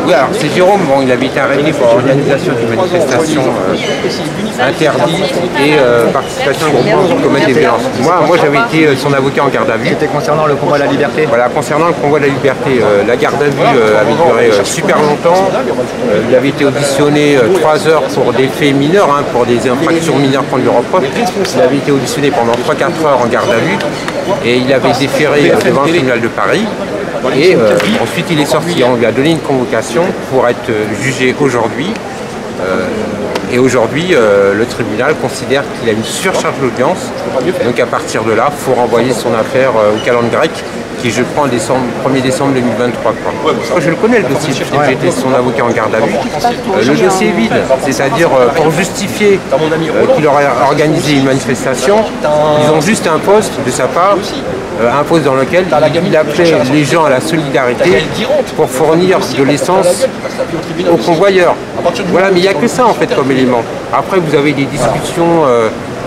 Oui, alors c'est Jérôme, bon, il avait été arrêté pour organisation d'une manifestation interdite et participation à un groupement qui commet des violences. Moi j'avais été son avocat en garde à vue. C'était concernant le convoi de la liberté? Voilà, concernant le convoi de la liberté. La garde à vue avait duré super longtemps. Il avait été auditionné 3 heures pour des faits mineurs, hein, pour des infractions mineures qu'on lui reproche. Il avait été auditionné pendant 3-4 heures en garde à vue et il avait été déféré devant le tribunal de Paris. Et ensuite il est sorti, on lui a donné une convocation pour être jugé aujourd'hui. Et aujourd'hui, le tribunal considère qu'il a une surcharge d'audience. Donc à partir de là, il faut renvoyer son affaire au calendrier grec, qui je crois en 1er décembre 2023. Moi, je le connais le dossier, j'ai été son avocat en garde à vue. Le dossier est vide, c'est-à-dire pour justifier qu'il aurait organisé une manifestation, ils ont juste un poste de sa part, un poste dans lequel il appelait les gens à la solidarité pour fournir de l'essence aux convoyeurs. Voilà, mais il n'y a que ça en fait comme élément. Après, vous avez des discussions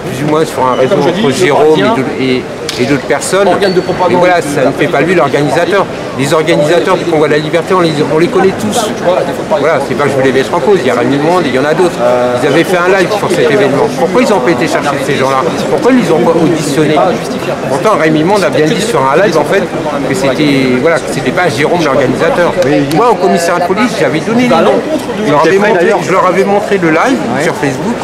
plus ou moins sur un réseau entre Jérôme et d'autres personnes. Et voilà, ça ne fait pas lui l'organisateur. Les organisateurs du convoi de la liberté, on les connaît tous. Voilà, c'est pas que je voulais mettre en cause, il y a Rémi Le Monde et il y en a d'autres. Ils avaient fait un live sur cet événement. Pourquoi ils n'ont pas été chercher ces gens-là? Pourquoi ils ont pas auditionné? Pourtant, Rémi Le Monde a bien dit sur un live en fait que c'était pas Jérôme l'organisateur. Moi, au commissariat de police, j'avais donné les noms. Je leur avais montré le live sur Facebook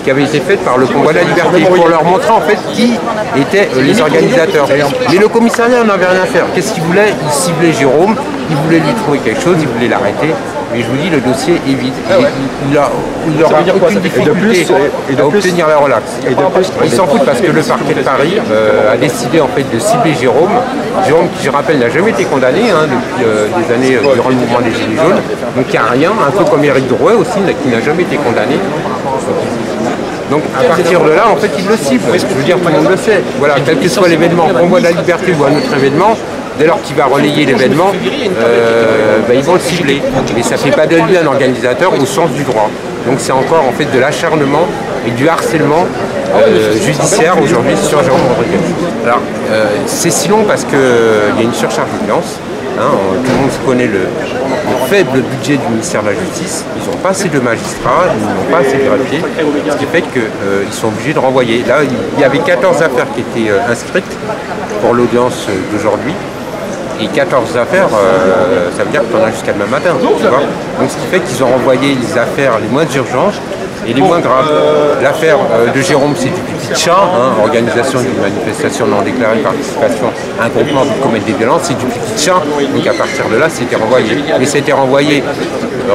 qui avait été fait par le convoi de la liberté pour leur montrer en fait qui étaient les organisateurs. Mais le commissariat n'en avait rien à faire. Qu'est-ce qu'il voulait? Il ciblait Jérôme, il voulait lui trouver quelque chose, il voulait l'arrêter. Mais je vous dis, le dossier est vide. Il n'aura aucune difficulté à obtenir la relax. Ils s'en foutent parce que le parquet de Paris a décidé en fait de cibler Jérôme. Jérôme, qui je rappelle, n'a jamais été condamné depuis des années durant le mouvement des Gilets jaunes. Donc il n'y a rien, un peu comme Éric Drouet aussi, qui n'a jamais été condamné. Donc à partir de là, en fait, il le cible. Je veux dire, tout le monde le sait. Voilà, quel que soit l'événement, convoi de la liberté ou un autre événement, dès lors qu'il va relayer l'événement, ils vont le cibler. Mais ça ne fait pas de lui un organisateur au sens du droit. Donc c'est encore en fait de l'acharnement et du harcèlement judiciaire aujourd'hui sur Jérôme Rodriguez. Alors c'est si long parce qu'il y a une surcharge d'audience. Tout le monde connaît le faible budget du ministère de la Justice. Ils n'ont pas assez de magistrats, ils n'ont pas assez de greffiers, ce qui fait qu'ils sont obligés de renvoyer. Là, il y avait 14 affaires qui étaient inscrites pour l'audience d'aujourd'hui. Et 14 affaires, ça veut dire que tu en as jusqu'à demain matin. Tu vois. Donc ce qui fait qu'ils ont renvoyé les affaires les moins urgentes et les moins graves. L'affaire de Jérôme, c'est du pipi de chat, organisation d'une manifestation non déclarée, participation à un groupement pour commettre des violences, c'est du pipi de chat. Donc à partir de là, c'était renvoyé. Mais c'était renvoyé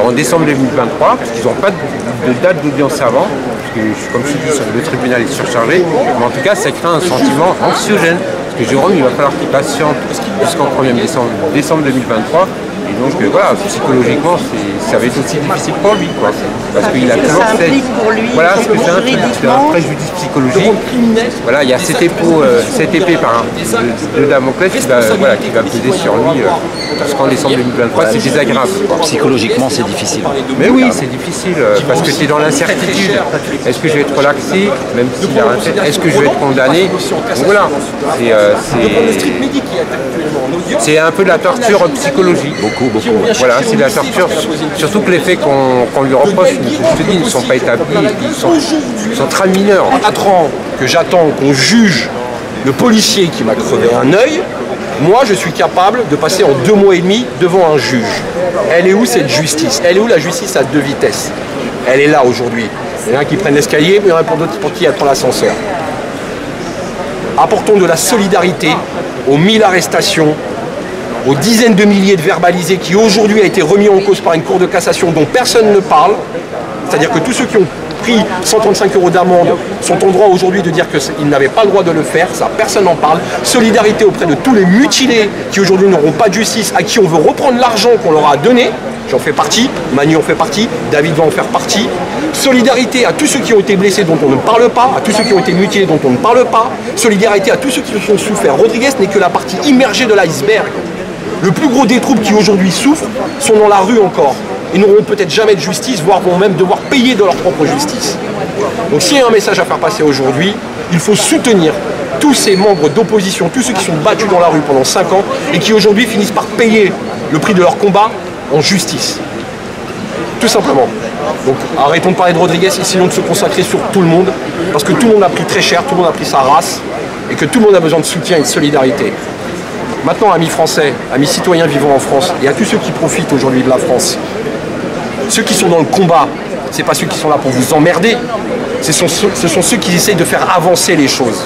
en décembre 2023, parce qu'ils n'ont pas de date d'audience avant, parce que, comme je dis, le tribunal est surchargé. Mais en tout cas, ça crée un sentiment anxiogène. Parce que Jérôme, il va falloir qu'il patiente jusqu'en 1er décembre 2023. Et donc voilà, psychologiquement, ça va être aussi difficile pour lui, quoi. Parce qu'il a toujours voilà, c'est un préjudice psychologique. Voilà, il y a cette épée de Damoclès qui va peser sur lui jusqu'en décembre 2023, c'est désagréable. Psychologiquement, c'est difficile. Mais oui, c'est difficile parce que tu es dans l'incertitude. Est-ce que je vais être relaxé, même s'il a rien fait? Est-ce que je vais être condamné? Donc voilà, c'est un peu de la torture psychologique. Beaucoup. Voilà, c'est de la torture. Surtout que les faits qu'on lui reproche, je te dis, ne sont pas établis, ils sont très mineurs. 4 ans que j'attends qu'on juge le policier qui m'a crevé un œil, moi je suis capable de passer en 2 mois et demi devant un juge. Elle est où cette justice? Elle est où la justice à 2 vitesses? Elle est là aujourd'hui. Il y en a qui prennent l'escalier, mais il y en a pour d'autres pour qui prennent l'ascenseur. Apportons de la solidarité aux 1000 arrestations, aux dizaines de milliers de verbalisés qui aujourd'hui a été remis en cause par une cour de cassation dont personne ne parle. C'est-à-dire que tous ceux qui ont pris 135 € d'amende sont en droit aujourd'hui de dire qu'ils n'avaient pas le droit de le faire, ça personne n'en parle. Solidarité auprès de tous les mutilés qui aujourd'hui n'auront pas de justice, à qui on veut reprendre l'argent qu'on leur a donné. J'en fais partie, Manu en fait partie, David va en faire partie. Solidarité à tous ceux qui ont été blessés dont on ne parle pas, à tous ceux qui ont été mutilés dont on ne parle pas. Solidarité à tous ceux qui ont souffert. Rodriguez n'est que la partie immergée de l'iceberg. Le plus gros des troupes qui aujourd'hui souffrent sont dans la rue encore. Ils n'auront peut-être jamais de justice, voire vont même devoir payer de leur propre justice. Donc s'il y a un message à faire passer aujourd'hui, il faut soutenir tous ces membres d'opposition, tous ceux qui sont battus dans la rue pendant 5 ans et qui aujourd'hui finissent par payer le prix de leur combat en justice. Tout simplement. Donc arrêtons de parler de Rodriguez, essayons de se consacrer sur tout le monde, parce que tout le monde a pris très cher, tout le monde a pris sa race, et que tout le monde a besoin de soutien et de solidarité. Maintenant, amis français, amis citoyens vivant en France, et à tous ceux qui profitent aujourd'hui de la France, ceux qui sont dans le combat, ce n'est pas ceux qui sont là pour vous emmerder, ce sont ceux qui essayent de faire avancer les choses.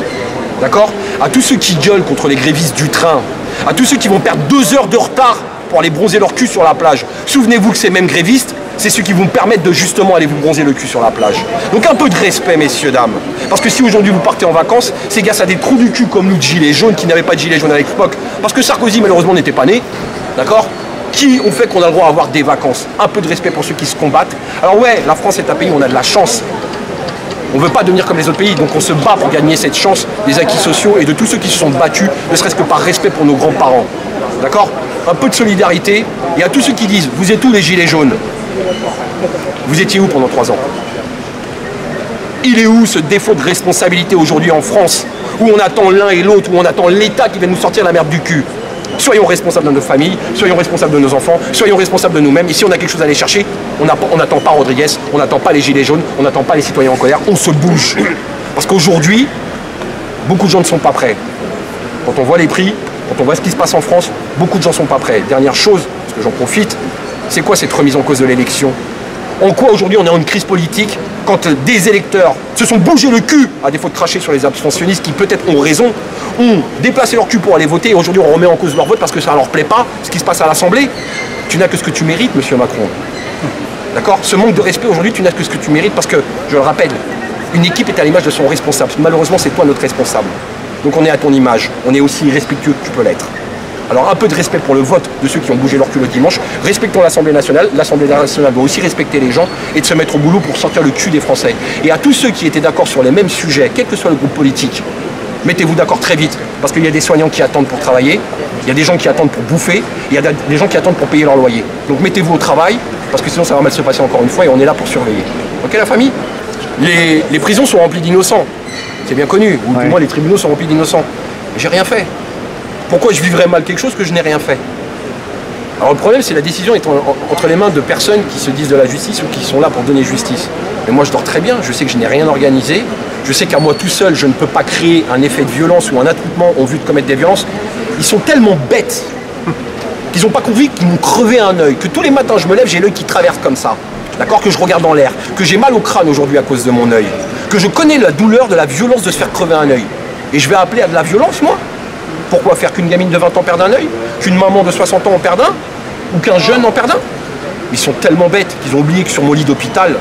D'accord? À tous ceux qui gueulent contre les grévistes du train, à tous ceux qui vont perdre 2 heures de retard pour aller bronzer leur cul sur la plage. Souvenez-vous que ces mêmes grévistes, c'est ceux qui vont permettre de justement aller vous bronzer le cul sur la plage. Donc un peu de respect, messieurs, dames. Parce que si aujourd'hui vous partez en vacances, c'est grâce à des trous du cul comme nous de gilets jaunes qui n'avaient pas de gilets jaunes à l'époque. Parce que Sarkozy, malheureusement, n'était pas né. D'accord? Qui ont fait qu'on a le droit à avoir des vacances. Un peu de respect pour ceux qui se combattent. Alors ouais, la France est un pays où on a de la chance. On ne veut pas devenir comme les autres pays, donc on se bat pour gagner cette chance des acquis sociaux et de tous ceux qui se sont battus, ne serait-ce que par respect pour nos grands-parents. D'accord? Un peu de solidarité. Et à tous ceux qui disent, vous êtes où les gilets jaunes? Vous étiez où pendant 3 ans? Il est où ce défaut de responsabilité aujourd'hui en France, où on attend l'un et l'autre, où on attend l'État qui vient nous sortir la merde du cul? Soyons responsables de nos familles, soyons responsables de nos enfants, soyons responsables de nous-mêmes. Et si on a quelque chose à aller chercher, on n'attend pas Rodriguez, on n'attend pas les gilets jaunes, on n'attend pas les citoyens en colère, on se bouge. Parce qu'aujourd'hui, beaucoup de gens ne sont pas prêts. Quand on voit les prix, quand on voit ce qui se passe en France, beaucoup de gens ne sont pas prêts. Dernière chose, parce que j'en profite, c'est quoi cette remise en cause de l'élection? En quoi aujourd'hui on est en une crise politique quand des électeurs se sont bougés le cul, à défaut de cracher sur les abstentionnistes qui peut-être ont raison, ont déplacé leur cul pour aller voter et aujourd'hui on remet en cause leur vote parce que ça ne leur plaît pas, ce qui se passe à l'Assemblée? Tu n'as que ce que tu mérites, monsieur Macron. D'accord? Ce manque de respect aujourd'hui, tu n'as que ce que tu mérites parce que, je le rappelle, une équipe est à l'image de son responsable. Malheureusement, c'est toi notre responsable. Donc on est à ton image, on est aussi respectueux que tu peux l'être. Alors un peu de respect pour le vote de ceux qui ont bougé leur cul le dimanche. Respectons l'Assemblée nationale. L'Assemblée nationale doit aussi respecter les gens et de se mettre au boulot pour sortir le cul des Français. Et à tous ceux qui étaient d'accord sur les mêmes sujets, quel que soit le groupe politique, mettez-vous d'accord très vite. Parce qu'il y a des soignants qui attendent pour travailler, il y a des gens qui attendent pour bouffer, il y a des gens qui attendent pour payer leur loyer. Donc mettez-vous au travail, parce que sinon ça va mal se passer encore une fois et on est là pour surveiller. Ok la famille? Les prisons sont remplies d'innocents. C'est bien connu. Ou du moins les tribunaux sont remplis d'innocents. Mais j'ai rien fait. Pourquoi je vivrais mal quelque chose que je n'ai rien fait? Alors le problème, c'est la décision est entre les mains de personnes qui se disent de la justice ou qui sont là pour donner justice. Mais moi, je dors très bien. Je sais que je n'ai rien organisé. Je sais qu'à moi tout seul, je ne peux pas créer un effet de violence ou un attroupement en vue de commettre des violences. Ils sont tellement bêtes qu'ils n'ont pas compris qu'ils m'ont crevé un œil. Que tous les matins, je me lève, j'ai l'œil qui traverse comme ça. D'accord? Que je regarde dans l'air. Que j'ai mal au crâne aujourd'hui à cause de mon œil. Que je connais la douleur de la violence de se faire crever un œil. Et je vais appeler à de la violence, moi? Pourquoi faire qu'une gamine de 20 ans perde un œil? Qu'une maman de 60 ans en perde un? Ou qu'un jeune en perde un? Ils sont tellement bêtes qu'ils ont oublié que sur mon lit d'hôpital,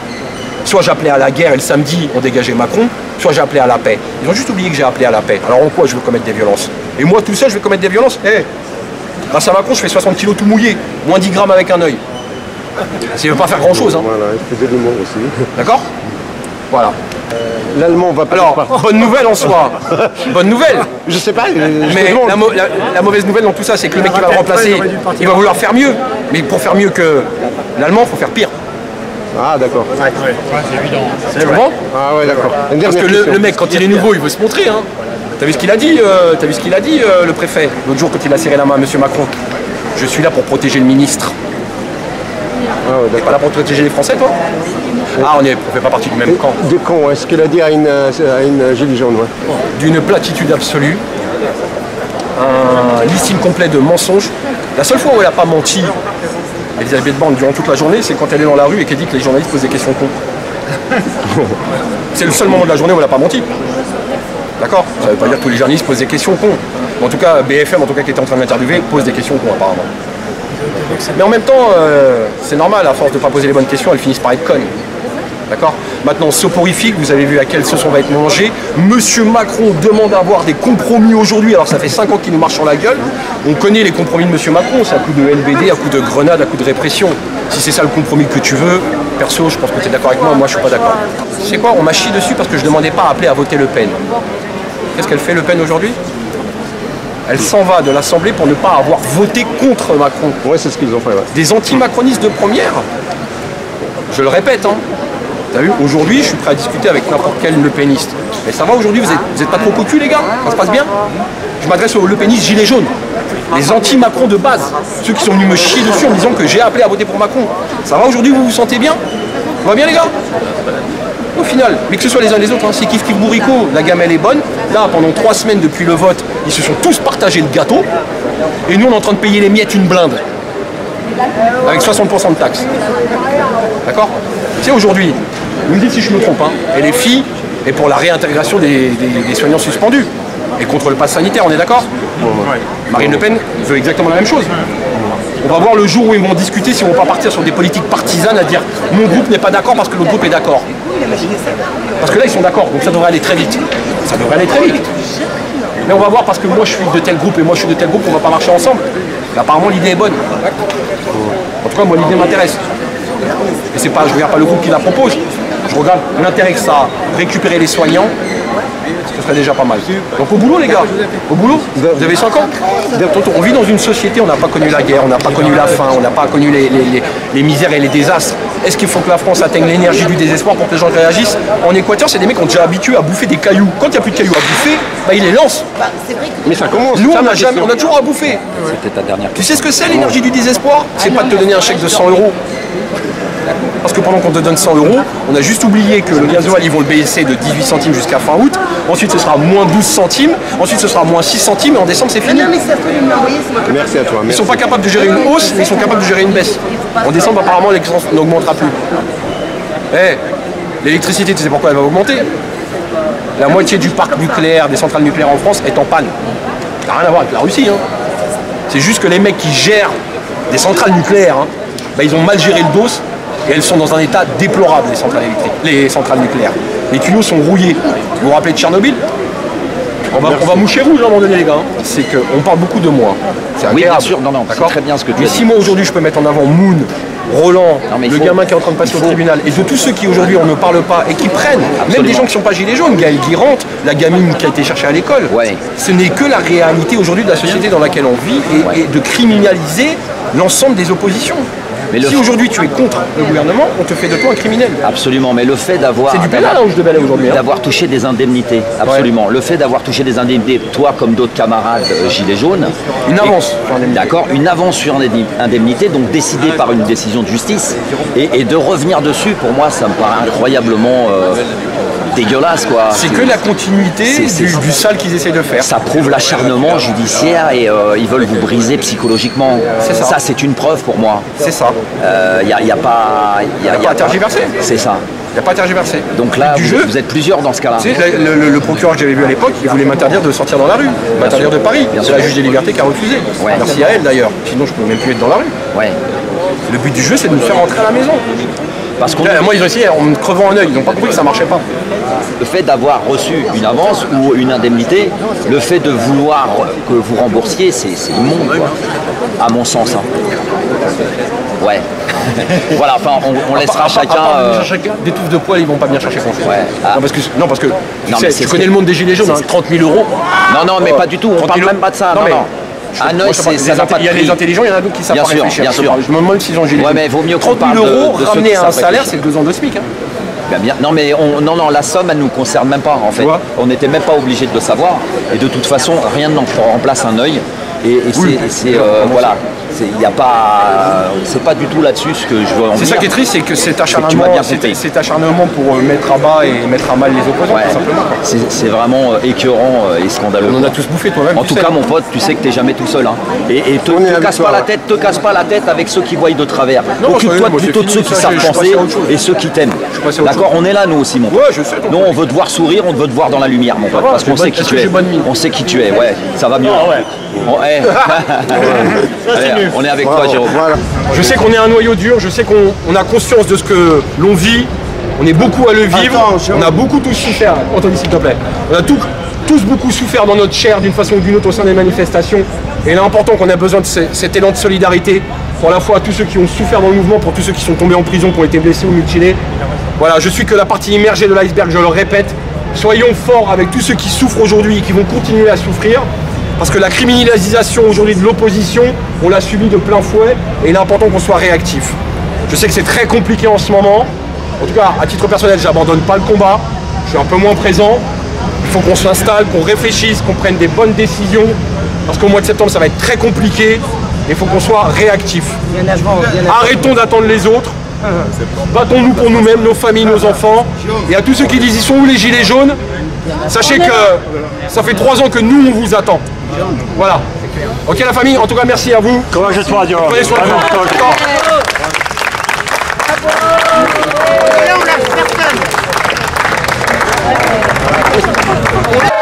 soit j'appelais à la guerre et le samedi on dégageait Macron, soit j'ai appelé à la paix. Ils ont juste oublié que j'ai appelé à la paix. Alors en quoi je veux commettre des violences? Et moi tout seul je vais commettre des violences? Grâce à Macron je fais 60 kilos tout mouillé, moins 10 grammes avec un œil. Ça ne veut pas faire grand chose. Hein. Voilà, il faisait l'humour aussi. D'accord? Voilà. L'allemand va pas. Alors, bonne nouvelle en soi. Bonne nouvelle. Je sais pas. Mais la mauvaise nouvelle dans tout ça, c'est que le mec qui va le remplacer, il va vouloir faire mieux. Mais pour faire mieux que l'allemand, il faut faire pire. Ah d'accord. Ouais, c'est évident. Tu comprends? Ah ouais d'accord. Parce que le mec, quand il est nouveau, il veut se montrer. Hein. T'as vu ce qu'il a dit, le préfet, l'autre jour quand il a serré la main à M. Macron? Je suis là pour protéger le ministre. Ah ouais, T'es pas là pour protéger les Français, toi? Ah, on fait pas partie du même camp. Des cons, est-ce qu'il a dit à une gilet jaune, ouais. D'une platitude absolue, un listing complet de mensonges. La seule fois où elle n'a pas menti, Elisabeth Borne, durant toute la journée, c'est quand elle est dans la rue et qu'elle dit que les journalistes posent des questions cons. C'est le seul moment de la journée où elle n'a pas menti. D'accord? Ça ne veut pas dire que tous les journalistes posent des questions cons. En tout cas, BFM, en tout cas, qui était en train de l'interviewer, pose des questions cons apparemment. Mais en même temps, c'est normal, à force de ne pas poser les bonnes questions, elles finissent par être connes. D'accord? Maintenant, soporifique, vous avez vu à quelle sauce on va être mangé. Monsieur Macron demande à avoir des compromis aujourd'hui. Alors ça fait 5 ans qu'il nous marche sur la gueule. On connaît les compromis de Monsieur Macron, c'est à coup de LBD, à coup de grenade, à coup de répression. Si c'est ça le compromis que tu veux, perso, je pense que tu es d'accord avec moi, moi je suis pas d'accord. Tu sais quoi, on m'a chié dessus parce que je ne demandais pas à appeler à voter Le Pen. Qu'est-ce qu'elle fait Le Pen aujourd'hui? Elle s'en va de l'Assemblée pour ne pas avoir voté contre Macron. Ouais, c'est ce qu'ils ont fait, ouais. Des anti-macronistes de première. Je le répète, hein. T'as vu? Aujourd'hui, je suis prêt à discuter avec n'importe quel Le Peniste. Mais ça va aujourd'hui, vous êtes pas trop cocu, les gars? Ça se passe bien? Je m'adresse aux Le Penistes gilets jaunes. les anti-Macron de base, ceux qui sont venus me chier dessus en me disant que j'ai appelé à voter pour Macron. Ça va aujourd'hui, vous vous sentez bien? Ça va bien les gars? Au final, mais que ce soit les uns les autres, hein, c'est kiff kiff bourricot, la gamelle est bonne. Là, pendant 3 semaines depuis le vote, ils se sont tous partagés le gâteau. Et nous, on est en train de payer les miettes une blinde. Avec 60% de taxes. D'accord? Tu sais, aujourd'hui, vous me dites si je me trompe, hein, et les filles, et pour la réintégration des soignants suspendus. Et contre le pass sanitaire, on est d'accord? Marine Le Pen veut exactement la même chose. On va voir le jour où ils vont discuter si on ne va pas partir sur des politiques partisanes à dire mon groupe n'est pas d'accord parce que l'autre groupe est d'accord. Parce que là ils sont d'accord, donc ça devrait aller très vite. Ça devrait aller très vite. Mais on va voir parce que moi je suis de tel groupe et moi je suis de tel groupe, on va pas marcher ensemble. Mais apparemment l'idée est bonne. En tout cas moi l'idée m'intéresse. Et c'est pas, je regarde pas le groupe qui la propose. Je regarde l'intérêt que ça a, récupérer les soignants. Ce serait déjà pas mal. Donc au boulot les gars, au boulot, vous avez 5 ans. On vit dans une société, on n'a pas connu la guerre, on n'a pas connu la faim, on n'a pas connu les misères et les désastres. Est-ce qu'il faut que la France atteigne l'énergie du désespoir pour que les gens réagissent? En Équateur, c'est des mecs qui ont déjà habitué à bouffer des cailloux. Quand il n'y a plus de cailloux à bouffer, bah, ils les lancent. Mais ça commence. Nous, on a toujours à bouffer. C'était ta dernière Tu sais ce que c'est l'énergie du désespoir? C'est pas de te donner un chèque de 100 €. Parce que pendant qu'on te donne 100 €, on a juste oublié que le gasoil, ils vont le baisser de 18 centimes jusqu'à fin août. Ensuite, ce sera moins 12 centimes. Ensuite, ce sera moins 6 centimes. Et en décembre, c'est fini. Merci à toi. Ils ne sont pas capables de gérer une hausse, mais ils sont capables de gérer une baisse. En décembre, apparemment, l'essence n'augmentera plus. L'électricité, tu sais pourquoi elle va augmenter? La moitié du parc nucléaire, des centrales nucléaires en France, est en panne. Ça n'a rien à voir avec la Russie. Hein. C'est juste que les mecs qui gèrent des centrales nucléaires, hein, bah, ils ont mal géré le dos. Et elles sont dans un état déplorable, les centrales nucléaires. Les tuyaux sont rouillés. Vous vous rappelez de Tchernobyl? On va moucher rouge à un moment donné, les gars. Hein. C'est qu'on parle beaucoup de moi. C'est Oui, bien sûr, non, c'est très bien ce que tu as dit. Mais si moi aujourd'hui je peux mettre en avant Moon, Roland, le gamin qui est en train de passer au tribunal, et de tous ceux qui aujourd'hui on ne parle pas et qui prennent, même des gens qui ne sont pas gilets jaunes, Gaël Guirante, la gamine qui a été cherchée à l'école, ce n'est que la réalité aujourd'hui de la société dans laquelle on vit et de criminaliser l'ensemble des oppositions. Mais si aujourd'hui tu es contre le gouvernement, on te fait de toi un criminel. Absolument, mais le fait d'avoir... C'est du pénal où je devais aller aujourd'hui. D'avoir touché des indemnités, absolument. Le fait d'avoir touché des indemnités, toi comme d'autres camarades gilets jaunes... Une avance sur indemnité. D'accord, une avance sur indemnité, donc décidée par une décision de justice. Et de revenir dessus, pour moi, ça me paraît incroyablement... dégueulasse quoi. C'est que la continuité du sale qu'ils essaient de faire. Ça prouve l'acharnement judiciaire et ils veulent vous briser psychologiquement. Ça c'est une preuve pour moi. C'est ça. Il n'y a pas à tergiverser. C'est ça. Il n'y a pas à tergiverser. Donc là, vous êtes plusieurs dans ce cas-là. Tu sais, le procureur que j'avais vu à l'époque, il voulait m'interdire de sortir dans la rue, m'interdire de Paris. C'est la juge des libertés qui a refusé. Merci à elle d'ailleurs. Sinon, je ne peux même plus être dans la rue. Le but du jeu, c'est de nous faire rentrer à la maison. Parce que moi, ils ont essayé en me crevant un œil. Ils n'ont pas compris que ça ne marchait pas. Le fait d'avoir reçu une avance ou une indemnité, le fait de vouloir que vous remboursiez, c'est immonde, quoi. À mon sens. Hein. Ouais. Voilà, enfin, on laissera chacun... Des touffes de poils, ils vont pas venir chercher grand-chose. Non, parce que tu connais le monde des gilets jaunes, 30 000 €. Non, mais pas du tout. On parle même pas de ça. Non. Un œil, ça n'a pas de prix. Il y a les intelligents, il y en a d'autres qui savent pas réfléchir. Bien sûr. Je me demande s'ils ont gilets. Ouais, mais vaut mieux qu'on 30 000 € ramener à un salaire, c'est 2 ans de SMIC. Non, mais la somme, elle ne nous concerne même pas, en fait. On n'était même pas obligé de le savoir. Et de toute façon, rien ne remplace un œil. Voilà. Il n'y a pas... c'est pas du tout là-dessus ce que je veux en dire. C'est ça qui est triste, c'est que cet acharnement pour mettre à bas et mettre à mal les opposants, tout simplement. C'est vraiment écœurant et scandaleux. On en a tous bouffé toi-même. En tout cas, mon pote, tu sais que tu n'es jamais tout seul. Hein. Et te casse pas la tête avec ceux qui voient de travers. Occupe-toi plutôt de ceux qui savent penser et ceux qui t'aiment. D'accord, on est là, nous aussi, mon pote. Nous, on veut te voir sourire, on veut te voir dans la lumière, mon pote. Parce qu'on sait qui tu es. On sait qui tu es, ouais. Ça va mieux. Allez, on est avec toi, Jérôme. Je sais qu'on est un noyau dur, je sais qu'on a conscience de ce que l'on vit, on est beaucoup à le vivre, on a beaucoup tous souffert, Anthony s'il te plaît, on a tous beaucoup souffert dans notre chair d'une façon ou d'une autre au sein des manifestations, et il est important qu'on ait besoin de cet élan de solidarité pour à la fois tous ceux qui ont souffert dans le mouvement, pour tous ceux qui sont tombés en prison, qui ont été blessés ou mutilés. Voilà, je suis que la partie immergée de l'iceberg, je le répète, soyons forts avec tous ceux qui souffrent aujourd'hui et qui vont continuer à souffrir. Parce que la criminalisation aujourd'hui de l'opposition, on l'a subie de plein fouet et il est important qu'on soit réactif. Je sais que c'est très compliqué en ce moment. En tout cas, à titre personnel, j'abandonne pas le combat. Je suis un peu moins présent. Il faut qu'on s'installe, qu'on réfléchisse, qu'on prenne des bonnes décisions. Parce qu'au mois de septembre, ça va être très compliqué. Il faut qu'on soit réactif. Arrêtons d'attendre les autres. Battons-nous pour nous-mêmes, nos familles, nos enfants. Et à tous ceux qui disent ils sont où les gilets jaunes, sachez que ça fait 3 ans que nous, on vous attend. Voilà. Ok la famille, en tout cas merci à vous. Courage à toi, Dior. Prenez soin de vous.